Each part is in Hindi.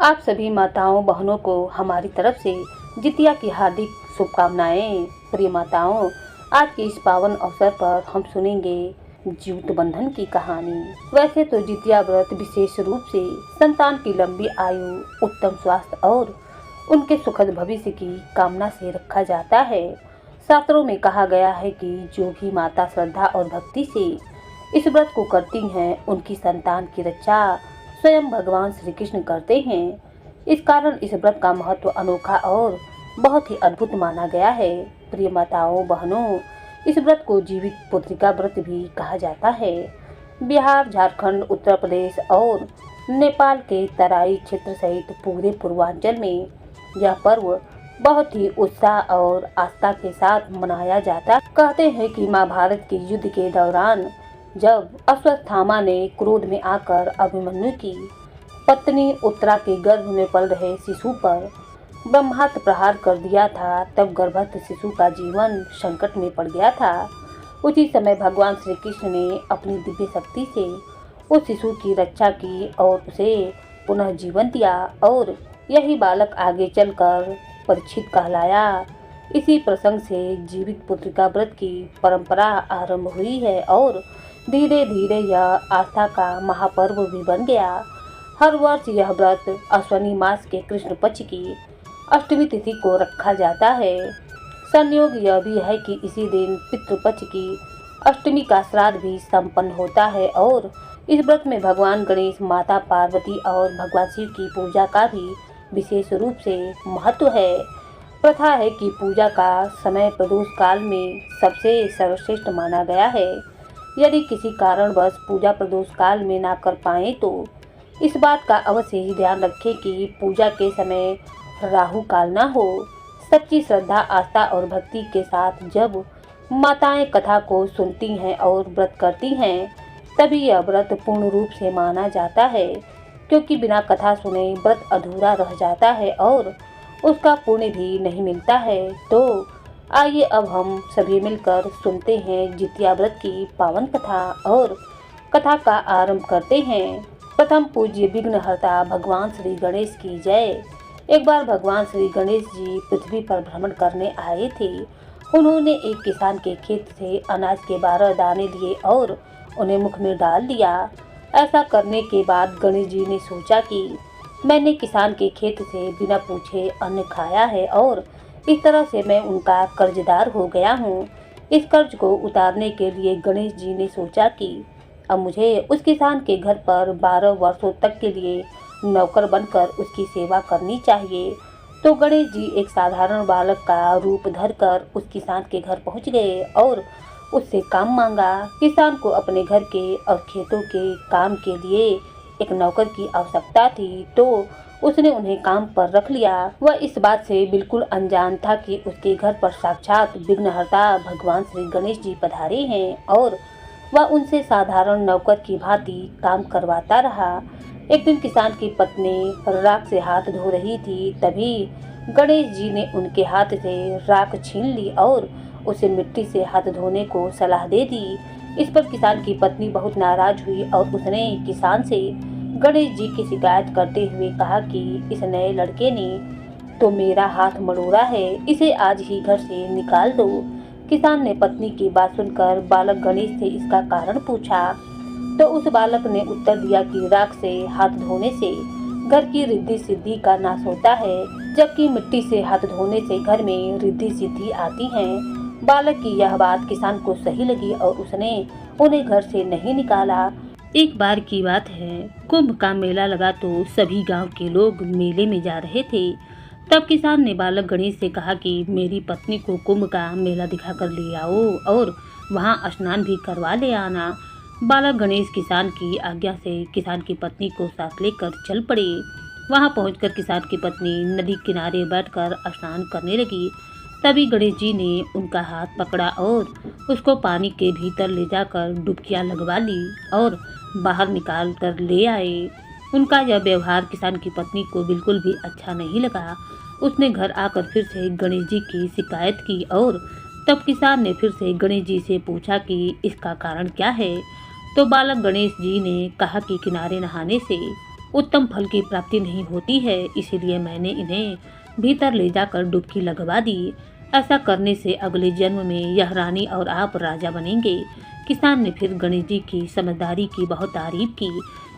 आप सभी माताओं बहनों को हमारी तरफ से जितिया की हार्दिक शुभकामनाएं। प्रिय माताओं, आज के इस पावन अवसर पर हम सुनेंगे जीवित बंधन की कहानी। वैसे तो जितिया व्रत विशेष रूप से संतान की लंबी आयु, उत्तम स्वास्थ्य और उनके सुखद भविष्य की कामना से रखा जाता है। शास्त्रों में कहा गया है कि जो भी माता श्रद्धा और भक्ति से इस व्रत को करती हैं, उनकी संतान की रक्षा स्वयं भगवान श्री कृष्ण करते हैं। इस कारण इस व्रत का महत्व अनोखा और बहुत ही अद्भुत माना गया है। प्रिय माताओं बहनों, इस व्रत को जीवित पुत्रिका व्रत भी कहा जाता है। बिहार, झारखंड, उत्तर प्रदेश और नेपाल के तराई क्षेत्र सहित पूरे पूर्वांचल में यह पर्व बहुत ही उत्साह और आस्था के साथ मनाया जाता। कहते हैं कि महाभारत के युद्ध के दौरान जब अश्वत्थामा ने क्रोध में आकर अभिमन्यु की पत्नी उत्तरा के गर्भ में पल रहे शिशु पर ब्रह्मास्त्र प्रहार कर दिया था, तब गर्भस्थ शिशु का जीवन संकट में पड़ गया था। उसी समय भगवान श्री कृष्ण ने अपनी दिव्य शक्ति से उस शिशु की रक्षा की और उसे पुनः जीवन दिया और यही बालक आगे चलकर परीक्षित कहलाया। इसी प्रसंग से जीवित पुत्रिका व्रत की परंपरा आरंभ हुई है और धीरे धीरे यह आस्था का महापर्व भी बन गया। हर वर्ष यह व्रत अश्विनी मास के कृष्ण पक्ष की अष्टमी तिथि को रखा जाता है। संयोग यह भी है कि इसी दिन पितृपक्ष की अष्टमी का श्राद्ध भी संपन्न होता है और इस व्रत में भगवान गणेश, माता पार्वती और भगवान शिव की पूजा का भी विशेष रूप से महत्व है। प्रथा है कि पूजा का समय प्रदोष काल में सबसे सर्वश्रेष्ठ माना गया है। यदि किसी कारणवश पूजा प्रदोष काल में ना कर पाए तो इस बात का अवश्य ही ध्यान रखें कि पूजा के समय राहु काल ना हो। सच्ची श्रद्धा, आस्था और भक्ति के साथ जब माताएं कथा को सुनती हैं और व्रत करती हैं, तभी यह व्रत पूर्ण रूप से माना जाता है, क्योंकि बिना कथा सुने व्रत अधूरा रह जाता है और उसका पुण्य भी नहीं मिलता है। तो आइए अब हम सभी मिलकर सुनते हैं जितिया व्रत की पावन कथा और कथा का आरंभ करते हैं। प्रथम पूज्य विघ्नहर्ता भगवान श्री गणेश की जय। एक बार भगवान श्री गणेश जी पृथ्वी पर भ्रमण करने आए थे। उन्होंने एक किसान के खेत से अनाज के 12 दाने लिए और उन्हें मुख में डाल दिया। ऐसा करने के बाद गणेश जी ने सोचा कि मैंने किसान के खेत से बिना पूछे अन्न खाया है और इस तरह से मैं उनका कर्जदार हो गया हूँ। इस कर्ज को उतारने के लिए गणेश जी ने सोचा कि अब मुझे उस किसान के घर पर 12 वर्षों तक के लिए नौकर बनकर उसकी सेवा करनी चाहिए। तो गणेश जी एक साधारण बालक का रूप धरकर उस किसान के घर पहुँच गए और उससे काम मांगा। किसान को अपने घर के और खेतों के काम के लिए एक नौकर की आवश्यकता थी, तो उसने उन्हें काम पर रख लिया। वह इस बात से बिल्कुल अनजान था कि उसके घर पर साक्षात विघ्नहर्ता भगवान श्री गणेश जी पधारे हैं और वह उनसे साधारण नौकर की भांति काम करवाता रहा। एक दिन किसान की पत्नी राख से हाथ धो रही थी, तभी गणेश जी ने उनके हाथ से राख छीन ली और उसे मिट्टी से हाथ धोने को सलाह दे दी। इस पर किसान की पत्नी बहुत नाराज हुई और उसने किसान से गणेश जी की शिकायत करते हुए कहा कि इस नए लड़के ने तो मेरा हाथ मरोड़ा है, इसे आज ही घर से निकाल दो। किसान ने पत्नी की बात सुनकर बालक गणेश से इसका कारण पूछा, तो उस बालक ने उत्तर दिया कि राख से हाथ धोने से घर की रिद्धि सिद्धि का नाश होता है, जबकि मिट्टी से हाथ धोने से घर में रिद्धि सिद्धि आती है। बालक की यह बात किसान को सही लगी और उसने उन्हें घर से नहीं निकाला। एक बार की बात है, कुंभ का मेला लगा तो सभी गांव के लोग मेले में जा रहे थे। तब किसान ने बालक गणेश से कहा कि मेरी पत्नी को कुंभ का मेला दिखाकर ले आओ और वहां स्नान भी करवा ले आना। बालक गणेश किसान की आज्ञा से किसान की पत्नी को साथ लेकर चल पड़े। वहां पहुंचकर किसान की पत्नी नदी किनारे बैठकर स्नान करने लगी। तभी गणेश जी ने उनका हाथ पकड़ा और उसको पानी के भीतर ले जाकर डुबकियां लगवा ली और बाहर निकाल कर ले आए। उनका यह व्यवहार किसान की पत्नी को बिल्कुल भी अच्छा नहीं लगा। उसने घर आकर फिर से गणेश जी की शिकायत की और तब किसान ने फिर से गणेश जी से पूछा कि इसका कारण क्या है। तो बालक गणेश जी ने कहा कि किनारे नहाने से उत्तम फल की प्राप्ति नहीं होती है, इसीलिए मैंने इन्हें भीतर ले जाकर डुबकी लगवा दी। ऐसा करने से अगले जन्म में यह रानी और आप राजा बनेंगे। किसान ने फिर गणेश जी की समझदारी की बहुत तारीफ की।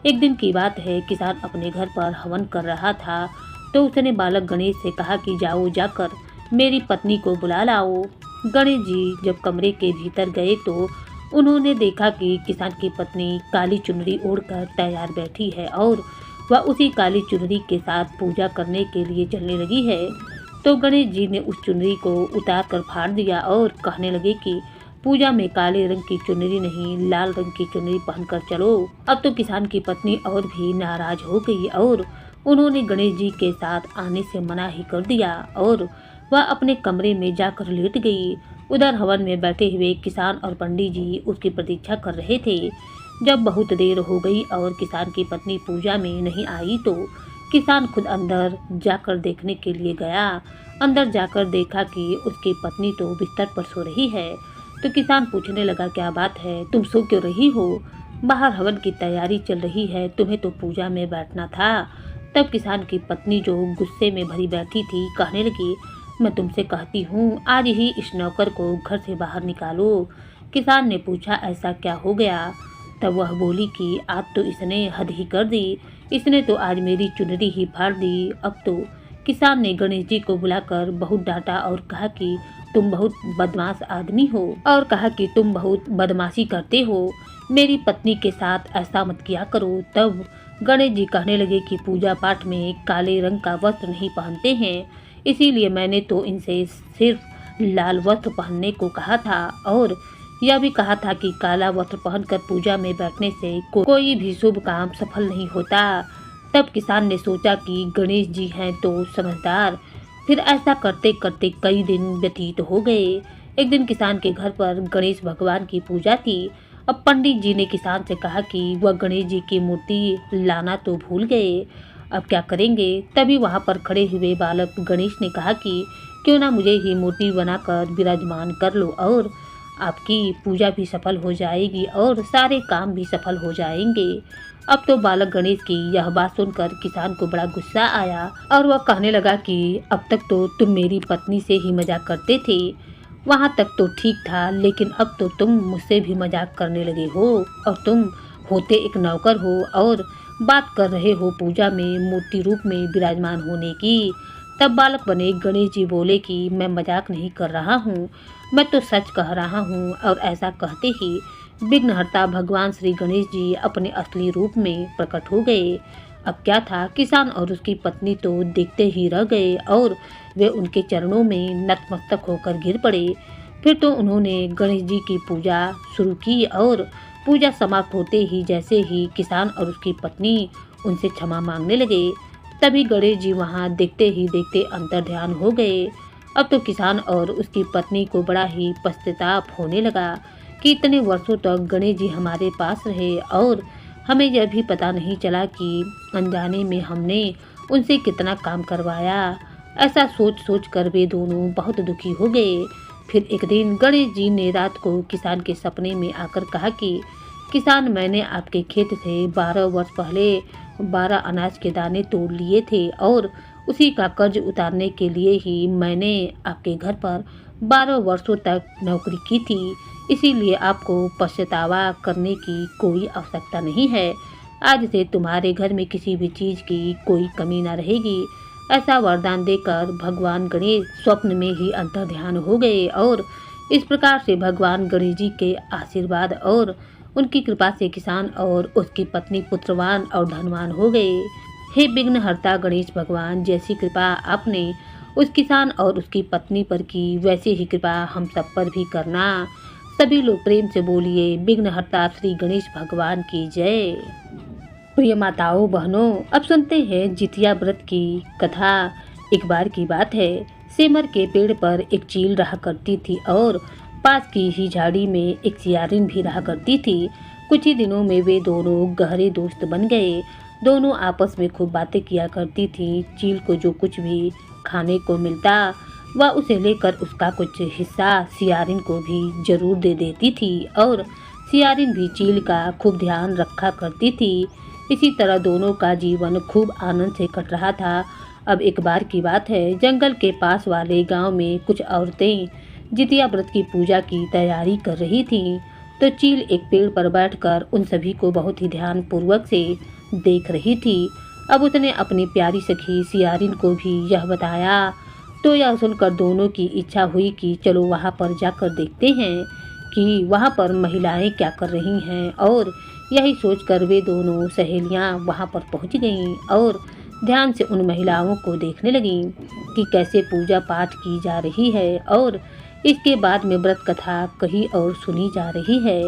एक दिन की बात है, किसान अपने घर पर हवन कर रहा था तो उसने बालक गणेश से कहा कि जाओ जाकर मेरी पत्नी को बुला लाओ। गणेश जी जब कमरे के भीतर गए तो उन्होंने देखा कि किसान की पत्नी काली चुनरी ओढ़कर तैयार बैठी है और वह उसी काली चुनरी के साथ पूजा करने के लिए चलने लगी है। तो गणेश जी ने उस चुनरी को उतार कर फाड़ दिया और कहने लगे कि पूजा में काले रंग की चुनरी नहीं, लाल रंग की चुनरी पहनकर चलो। अब तो किसान की पत्नी और भी नाराज हो गई और उन्होंने गणेश जी के साथ आने से मना ही कर दिया और वह अपने कमरे में जाकर लेट गई। उधर हवन में बैठे हुए किसान और पंडित जी उसकी प्रतीक्षा कर रहे थे। जब बहुत देर हो गई और किसान की पत्नी पूजा में नहीं आई तो किसान खुद अंदर जाकर देखने के लिए गया। अंदर जाकर देखा कि उसकी पत्नी तो बिस्तर पर सो रही है। तो किसान पूछने लगा, क्या बात है, तुम सो क्यों रही हो? बाहर हवन की तैयारी चल रही है, तुम्हें तो पूजा में बैठना था। तब किसान की पत्नी जो गुस्से में भरी बैठी थी कहने लगी, मैं तुमसे कहती हूँ आज ही इस नौकर को घर से बाहर निकालो। किसान ने पूछा, ऐसा क्या हो गया? तब वह बोली कि आज तो इसने हद ही कर दी, इसने तो आज मेरी चुनरी ही फाड़ दी। अब तो किसान ने गणेश जी को बुलाकर बहुत डांटा और कहा कि तुम बहुत बदमाश आदमी हो और कहा कि तुम बहुत बदमाशी करते हो, मेरी पत्नी के साथ ऐसा मत किया करो। तब गणेश जी कहने लगे कि पूजा पाठ में काले रंग का वस्त्र नहीं पहनते हैं, इसीलिए मैंने तो इनसे सिर्फ लाल वस्त्र पहनने को कहा था और यह भी कहा था कि काला वस्त्र पहनकर पूजा में बैठने से कोई भी शुभ काम सफल नहीं होता। तब किसान ने सोचा कि गणेश जी हैं तो समझदार। फिर ऐसा करते करते कई दिन व्यतीत हो गए। एक दिन किसान के घर पर गणेश भगवान की पूजा थी। अब पंडित जी ने किसान से कहा कि वह गणेश जी की मूर्ति लाना तो भूल गए, अब क्या करेंगे? तभी वहाँ पर खड़े हुए बालक गणेश ने कहा कि क्यों ना मुझे ही मूर्ति बनाकर विराजमान कर लो और आपकी पूजा भी सफल हो जाएगी और सारे काम भी सफल हो जाएंगे। अब तो बालक गणेश की यह बात सुनकर किसान को बड़ा गुस्सा आया और वह कहने लगा कि अब तक तो तुम मेरी पत्नी से ही मजाक करते थे, वहाँ तक तो ठीक था, लेकिन अब तो तुम मुझसे भी मजाक करने लगे हो और तुम होते एक नौकर हो और बात कर रहे हो पूजा में मूर्ति रूप में विराजमान होने की। तब बालक बने गणेश जी बोले कि मैं मजाक नहीं कर रहा हूँ, मैं तो सच कह रहा हूँ। और ऐसा कहते ही विघ्नहर्ता भगवान श्री गणेश जी अपने असली रूप में प्रकट हो गए। अब क्या था, किसान और उसकी पत्नी तो देखते ही रह गए और वे उनके चरणों में नतमस्तक होकर गिर पड़े। फिर तो उन्होंने गणेश जी की पूजा शुरू की और पूजा समाप्त होते ही जैसे ही किसान और उसकी पत्नी उनसे क्षमा मांगने लगे, तभी गणेश जी वहाँ देखते ही देखते अंतर्ध्यान हो गए। अब तो किसान और उसकी पत्नी को बड़ा ही पश्चाताप होने लगा कि इतने वर्षों तक गणेश जी हमारे पास रहे और हमें यह भी पता नहीं चला कि अनजाने में हमने उनसे कितना काम करवाया। ऐसा सोच सोच कर वे दोनों बहुत दुखी हो गए। फिर एक दिन गणेश जी ने रात को किसान के सपने में आकर कहा कि किसान, मैंने आपके खेत से 12 वर्ष पहले 12 अनाज के दाने तोड़ लिए थे और उसी का कर्ज उतारने के लिए ही मैंने आपके घर पर 12 वर्षों तक नौकरी की थी, इसीलिए आपको पछतावा करने की कोई आवश्यकता नहीं है। आज से तुम्हारे घर में किसी भी चीज़ की कोई कमी न रहेगी। ऐसा वरदान देकर भगवान गणेश स्वप्न में ही अंतर्ध्यान हो गए और इस प्रकार से भगवान गणेश जी के आशीर्वाद और उनकी कृपा से किसान और उसकी पत्नी पुत्रवान और धनवान हो गए। हे विघ्नहर्ता गणेश भगवान, जैसी कृपा आपने उस किसान और उसकी पत्नी पर की, वैसे ही कृपा हम सब पर भी करना। सभी लोग प्रेम से बोलिए, विघ्नहर्ता श्री गणेश भगवान की जय। प्रिय माताओं बहनों, अब सुनते हैं जितिया व्रत की कथा। एक बार की बात है, सेमर के पेड़ पर एक चील रहा करती थी और पास की ही झाड़ी में एक सियारिन भी रहा करती थी। कुछ ही दिनों में वे दोनों गहरे दोस्त बन गए। दोनों आपस में खूब बातें किया करती थी। चील को जो कुछ भी खाने को मिलता वह उसे लेकर उसका कुछ हिस्सा सियारिन को भी जरूर दे देती थी और सियारिन भी चील का खूब ध्यान रखा करती थी। इसी तरह दोनों का जीवन खूब आनंद से कट रहा था। अब एक बार की बात है, जंगल के पास वाले गांव में कुछ औरतें जितिया व्रत की पूजा की तैयारी कर रही थीं। तो चील एक पेड़ पर बैठकर उन सभी को बहुत ही ध्यानपूर्वक से देख रही थी। अब उसने अपनी प्यारी सखी सियारिन को भी यह बताया। तो यह सुनकर दोनों की इच्छा हुई कि चलो वहाँ पर जाकर देखते हैं कि वहाँ पर महिलाएं क्या कर रही हैं। और यही सोचकर वे दोनों सहेलियाँ वहाँ पर पहुँच गईं और ध्यान से उन महिलाओं को देखने लगीं कि कैसे पूजा पाठ की जा रही है और इसके बाद में व्रत कथा कही और सुनी जा रही है।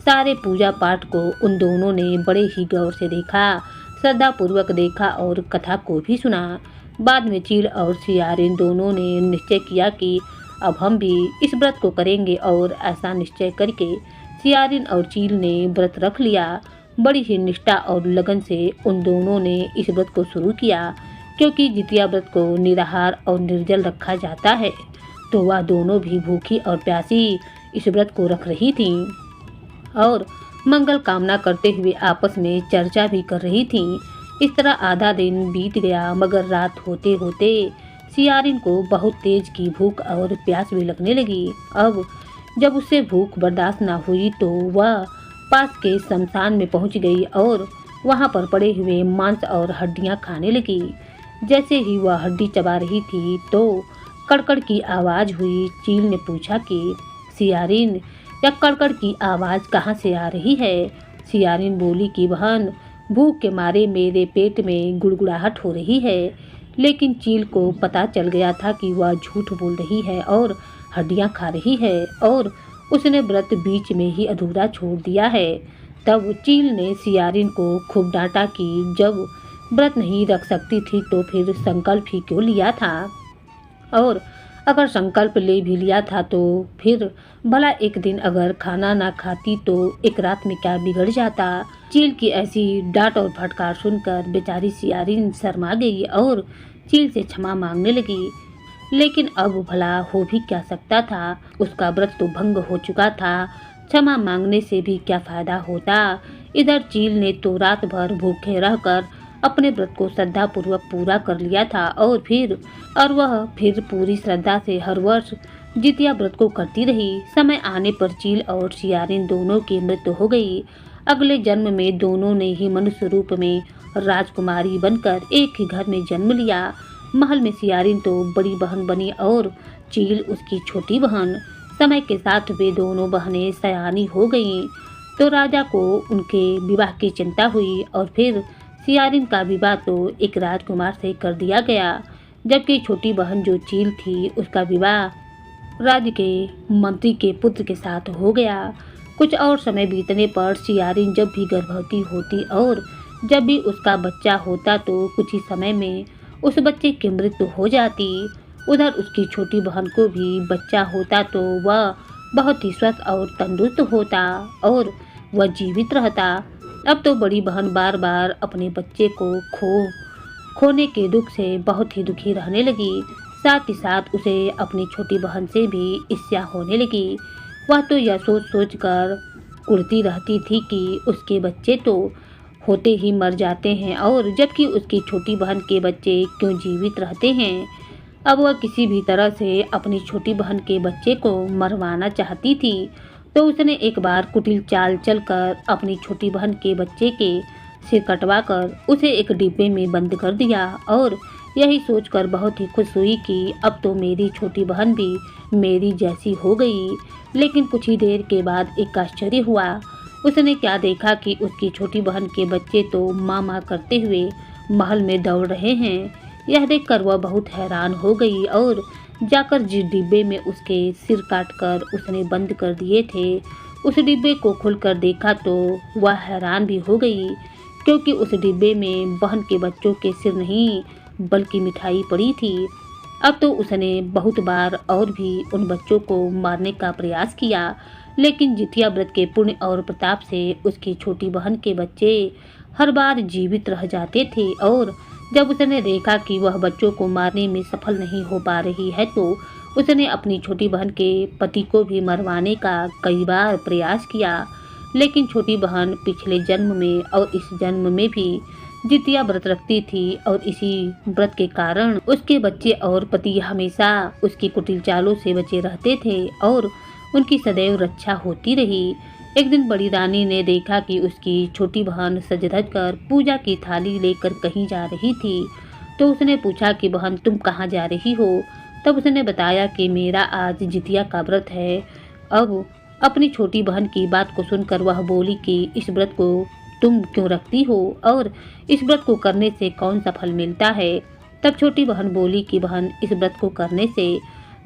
सारे पूजा पाठ को उन दोनों ने बड़े ही गौर से देखा, श्रद्धा पूर्वक देखा और कथा को भी सुना। बाद में चील और सियारिन दोनों ने निश्चय किया कि अब हम भी इस व्रत को करेंगे और ऐसा निश्चय करके सियारिन और चील ने व्रत रख लिया। बड़ी ही निष्ठा और लगन से उन दोनों ने इस व्रत को शुरू किया, क्योंकि जितिया व्रत को निराहार और निर्जल रखा जाता है। तो वह दोनों भी भूखी और प्यासी इस व्रत को रख रही थीं और मंगल कामना करते हुए आपस में चर्चा भी कर रही थीं। इस तरह आधा दिन बीत गया, मगर रात होते होते सियारिन को बहुत तेज की भूख और प्यास भी लगने लगी। अब जब उससे भूख बर्दाश्त न हुई तो वह पास के शमशान में पहुंच गई और वहां पर पड़े हुए मांस और हड्डियां खाने लगी। जैसे ही वह हड्डी चबा रही थी तो कड़कड़ की आवाज़ हुई। चील ने पूछा कि सियारिन, यह कड़कड़ की आवाज़ कहाँ से आ रही है? सियारिन बोली कि बहन, भूख के मारे मेरे पेट में गुड़गुड़ाहट हो रही है। लेकिन चील को पता चल गया था कि वह झूठ बोल रही है और हड्डियां खा रही है और उसने व्रत बीच में ही अधूरा छोड़ दिया है। तब चील ने सियारिन को खूब डांटा कि जब व्रत नहीं रख सकती थी तो फिर संकल्प ही क्यों लिया था, और अगर संकल्प ले भी लिया था तो फिर भला एक दिन अगर खाना ना खाती तो एक रात में क्या बिगड़ जाता। चील की ऐसी डांट और फटकार सुनकर बेचारी सियारिन शर्मा गई और चील से क्षमा मांगने लगी। लेकिन अब भला हो भी क्या सकता था, उसका व्रत तो भंग हो चुका था। क्षमा मांगने से भी क्या फायदा होता। इधर चील ने तो रात भर भूखे रहकर अपने व्रत को श्रद्धा पूर्वक पूरा कर लिया था और वह फिर पूरी श्रद्धा से हर वर्ष जितिया व्रत को करती रही। समय आने पर चील और सियारिन दोनों की मृत्यु हो गई। अगले जन्म में दोनों ने ही मनुष्य रूप में राजकुमारी बनकर एक ही घर में जन्म लिया। महल में सियारिन तो बड़ी बहन बनी और चील उसकी छोटी बहन। समय के साथ वे दोनों बहनें सयानी हो गईं तो राजा को उनके विवाह की चिंता हुई और फिर सियारिन का विवाह तो एक राजकुमार से कर दिया गया, जबकि छोटी बहन जो चील थी उसका विवाह राज्य के मंत्री के पुत्र के साथ हो गया। कुछ और समय बीतने पर सियारिन जब भी गर्भवती होती और जब भी उसका बच्चा होता तो कुछ ही समय में उस बच्चे की मृत्यु हो जाती। उधर उसकी छोटी बहन को भी बच्चा होता तो वह बहुत ही स्वस्थ और तंदुरुस्त होता और वह जीवित रहता। अब तो बड़ी बहन बार बार अपने बच्चे को खोने के दुख से बहुत ही दुखी रहने लगी। साथ ही साथ उसे अपनी छोटी बहन से भी ईर्ष्या होने लगी। वह तो यह सोच सोच कर कुढ़ती रहती थी कि उसके बच्चे तो होते ही मर जाते हैं और जबकि उसकी छोटी बहन के बच्चे क्यों जीवित रहते हैं। अब वह किसी भी तरह से अपनी छोटी बहन के बच्चे को मरवाना चाहती थी। तो उसने एक बार कुटिल चाल चलकर अपनी छोटी बहन के बच्चे के सिर कटवाकर उसे एक डिब्बे में बंद कर दिया और यही सोचकर बहुत ही खुश हुई कि अब तो मेरी छोटी बहन भी मेरी जैसी हो गई। लेकिन कुछ ही देर के बाद एक आश्चर्य हुआ। उसने क्या देखा कि उसकी छोटी बहन के बच्चे तो माँ माँ करते हुए महल में दौड़ रहे हैं। यह देखकर वह बहुत हैरान हो गई और जाकर जिस डिब्बे में उसके सिर काटकर उसने बंद कर दिए थे उस डिब्बे को खोलकर देखा तो वह हैरान भी हो गई, क्योंकि उस डिब्बे में बहन के बच्चों के सिर नहीं बल्कि मिठाई पड़ी थी। अब तो उसने बहुत बार और भी उन बच्चों को मारने का प्रयास किया, लेकिन जितिया व्रत के पुण्य और प्रताप से उसकी छोटी बहन के बच्चे हर बार जीवित रह जाते थे। और जब उसने देखा कि वह बच्चों को मारने में सफल नहीं हो पा रही है तो उसने अपनी छोटी बहन के पति को भी मरवाने का कई बार प्रयास किया, लेकिन छोटी बहन पिछले जन्म में और इस जन्म में भी जितिया व्रत रखती थी और इसी व्रत के कारण उसके बच्चे और पति हमेशा उसकी कुटिल चालों से बचे रहते थे और उनकी सदैव रक्षा होती रही। एक दिन बड़ी रानी ने देखा कि उसकी छोटी बहन सज धज कर पूजा की थाली लेकर कहीं जा रही थी, तो उसने पूछा कि बहन तुम कहाँ जा रही हो। तब उसने बताया कि मेरा आज जितिया का व्रत है। अब अपनी छोटी बहन की बात को सुनकर वह बोली कि इस व्रत को तुम क्यों रखती हो और इस व्रत को करने से कौन सा फल मिलता है। तब छोटी बहन बोली कि बहन इस व्रत को करने से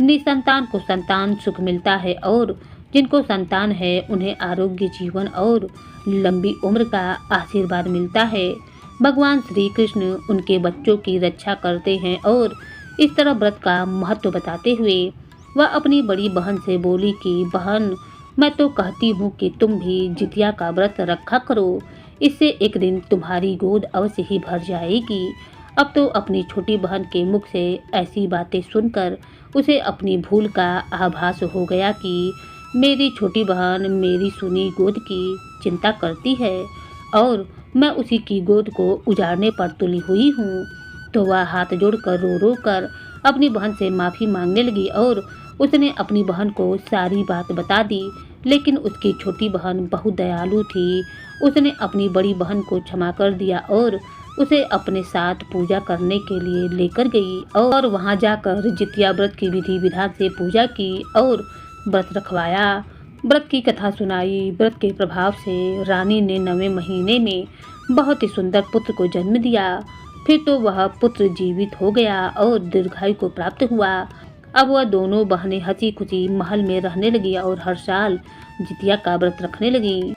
निसंतान को संतान सुख मिलता है और जिनको संतान है उन्हें आरोग्य जीवन और लंबी उम्र का आशीर्वाद मिलता है। भगवान श्री कृष्ण उनके बच्चों की रक्षा करते हैं और इस तरह व्रत का महत्व बताते हुए वह अपनी बड़ी बहन से बोली कि बहन मैं तो कहती हूँ कि तुम भी जितिया का व्रत रखा करो, इससे एक दिन तुम्हारी गोद अवश्य ही भर जाएगी। अब तो अपनी छोटी बहन के मुख से ऐसी बातें सुनकर उसे अपनी भूल का आभास हो गया कि मेरी छोटी बहन मेरी सुनी गोद की चिंता करती है और मैं उसी की गोद को उजाड़ने पर तुली हुई हूँ। तो वह हाथ जोड़कर रो रो कर अपनी बहन से माफ़ी मांगने लगी और उसने अपनी बहन को सारी बात बता दी। लेकिन उसकी छोटी बहन बहुत दयालु थी। उसने अपनी बड़ी बहन को क्षमा कर दिया और उसे अपने साथ पूजा करने के लिए लेकर गई और वहां जाकर जितिया व्रत की विधि विधान से पूजा की और व्रत रखवाया। व्रत की कथा सुनाई। व्रत के प्रभाव से रानी ने 9वें महीने में बहुत ही सुंदर पुत्र को जन्म दिया। फिर तो वह पुत्र जीवित हो गया और दीर्घायु को प्राप्त हुआ। अब वह दोनों बहनें हंसी खुशी महल में रहने लगी और हर साल जितिया का व्रत रखने लगी।